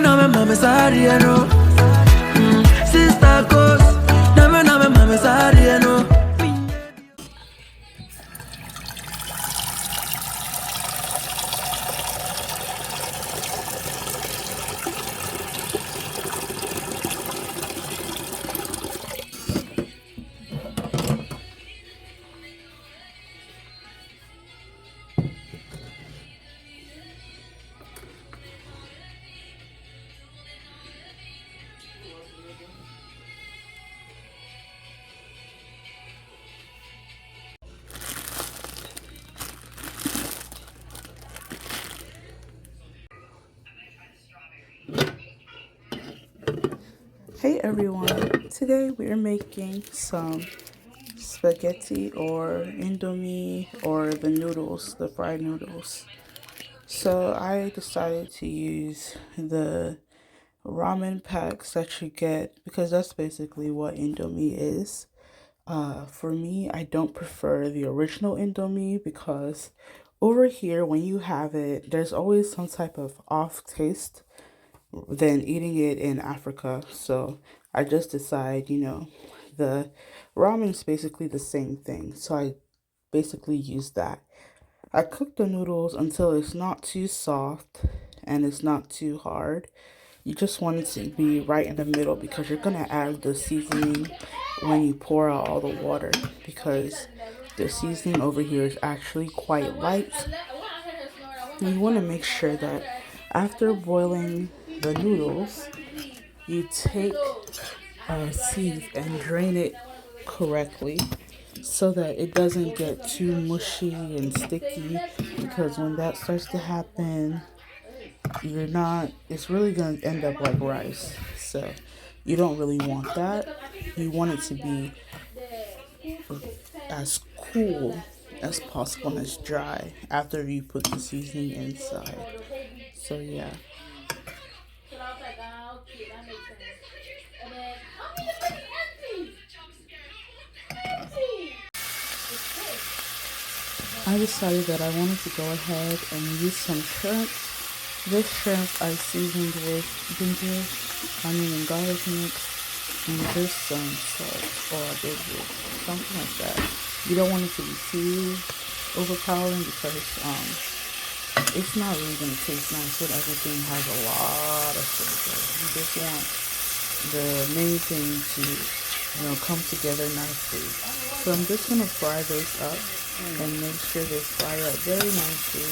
name mama Sardine, no. Sista goes. Name mama Sardine, no. Hey everyone, today we're making some spaghetti or indomie or the noodles, the fried noodles. So I decided to use the ramen packs that you get because that's basically what indomie is. For me, I don't prefer the original indomie because over here when you have it, there's always some type of off taste than eating it in Africa. So I just decide, the ramen is basically the same thing. So I basically use that. I cook the noodles until it's not too soft and it's not too hard. You just want it to be right in the middle because you're gonna add the seasoning when you pour out all the water because the seasoning over here is actually quite light. And you want to make sure that after boiling the noodles, you take a sieve and drain it correctly so that it doesn't get too mushy and sticky, because when that starts to happen, it's really going to end up like rice. So you don't really want that. You want it to be as cool as possible and as dry after you put the seasoning inside. So yeah. I decided that I wanted to go ahead and use some shrimp. This shrimp I seasoned with ginger, onion, and garlic mix, and just some salt or a bit of something like that. You don't want it to be too overpowering because it's not really going to taste nice when everything has a lot of flavor. You just want the main thing to come together nicely. So I'm just going to fry those up and make sure they fry up very nicely.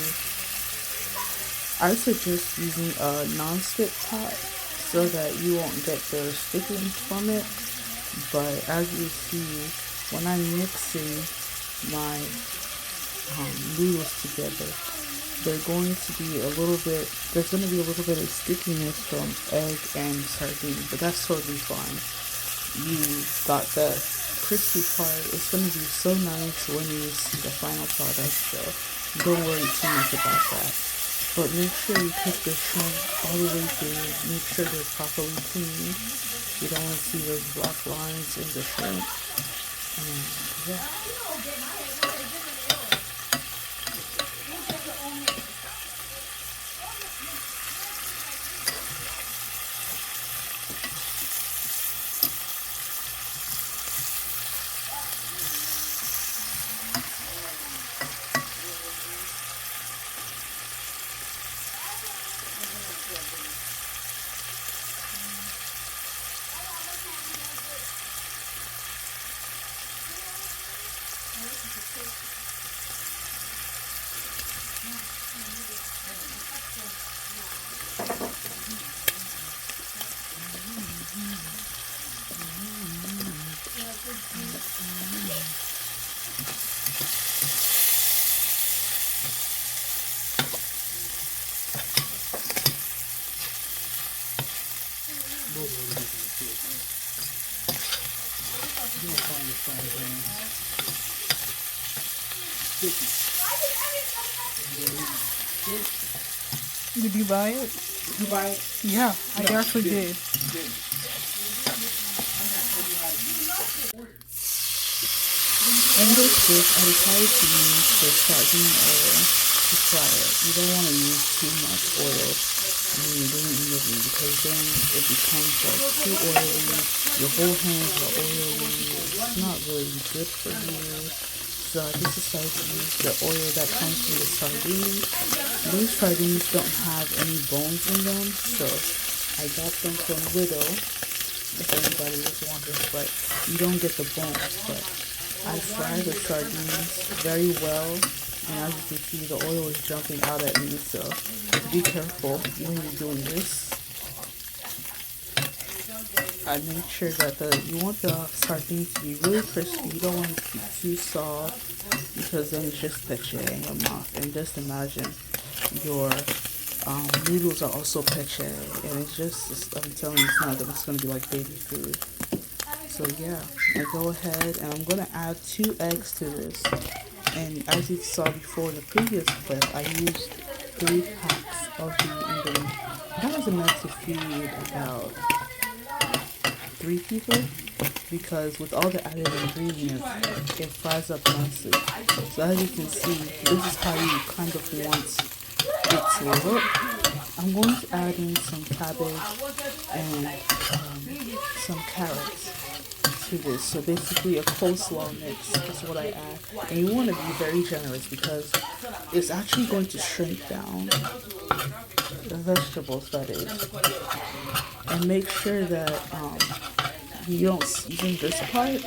I suggest using a non-stick pot so that you won't get the stickiness from it. But as you see, when I'm mixing my noodles together, there's going to be a little bit of stickiness from egg and sardine, but that's totally fine. You got the crispy part. It's going to be so nice when you see the final product, so don't worry too much about that. But make sure you cook the shrimp all the way through. Make sure they're properly cleaned. You don't want to see those black lines in the shrimp. And yeah. Did you buy it? Did you buy it? Yeah, I actually did. In this dish, I decided to use the sardine oil. to fry it. You don't want to use too much oil when you're doing indomie because then it becomes like too oily. Your whole hands are oily. It's not really good for you. So I just decided to use the oil that comes from the sardines. These sardines don't have any bones in them, so I got them from Noodle. If anybody was wondering, but you don't get the bones. But I fry the sardines very well, and as you can see, the oil is jumping out at me. So be careful when you're doing this. I make sure that you want the sardines to be really crispy. You don't want it to be too soft because then it's just peche in your mouth. And just imagine your noodles are also peche, and I'm telling you, it's gonna be like baby food. So yeah, I go ahead and I'm gonna add 2 eggs to this. And as you saw before in the previous clip, I used 3 packs of the indomie. That was meant to feed about 3 people because with all the added ingredients, it fries up nicely. So as you can see, this is how you kind of want it to look. I'm going to add in some cabbage and some carrots to this. So basically a coleslaw mix is what I add. And you want to be very generous because it's actually going to shrink down the vegetables, that is. And make sure that you don't season this part,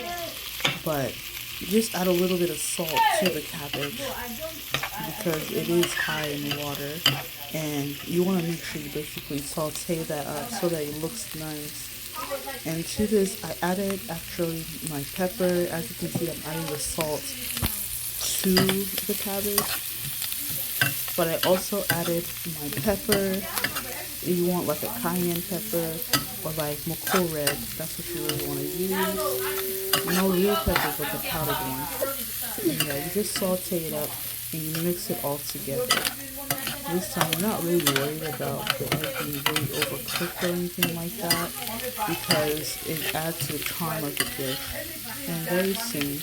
but just add a little bit of salt to the cabbage because it is high in water, and you want to make sure you basically saute that up so that it looks nice. And to this, I added actually my pepper. As you can see, I'm adding the salt to the cabbage, but I also added my pepper. You want like a cayenne pepper or like moko red. That's what you really want to use. No real pepper, but the powdered one. And yeah, you just saute it up and you mix it all together. This time, I'm not really worried about the egg being really overcooked or anything like that because it adds to the charm of the dish. And very soon,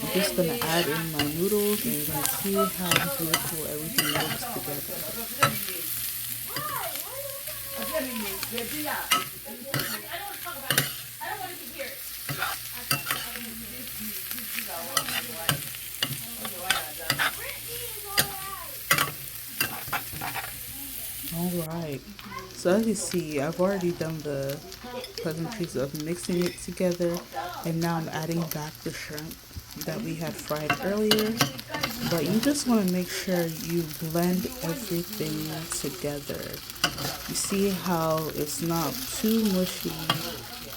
I'm just going to add in my noodles and you're going to see how beautiful everything looks together. Alright, so as you see, I've already done the pleasantries of mixing it together, and now I'm adding back the shrimp that we had fried earlier. But you just want to make sure you blend everything together. You see how it's not too mushy,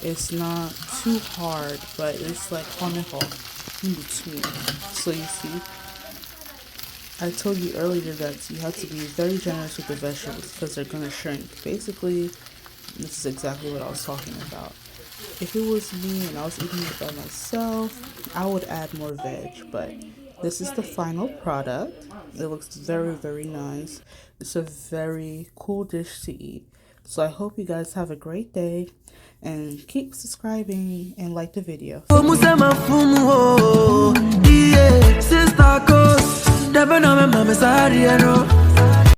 it's not too hard, but it's like honeho in between. So you see, I told you earlier that you have to be very generous with the vegetables because they're going to shrink. Basically, this is exactly what I was talking about. If it was me and I was eating it by myself, I would add more veg, but this is the final product. It looks very, very nice. It's a very cool dish to eat. So I hope you guys have a great day and keep subscribing and like the video. Sista,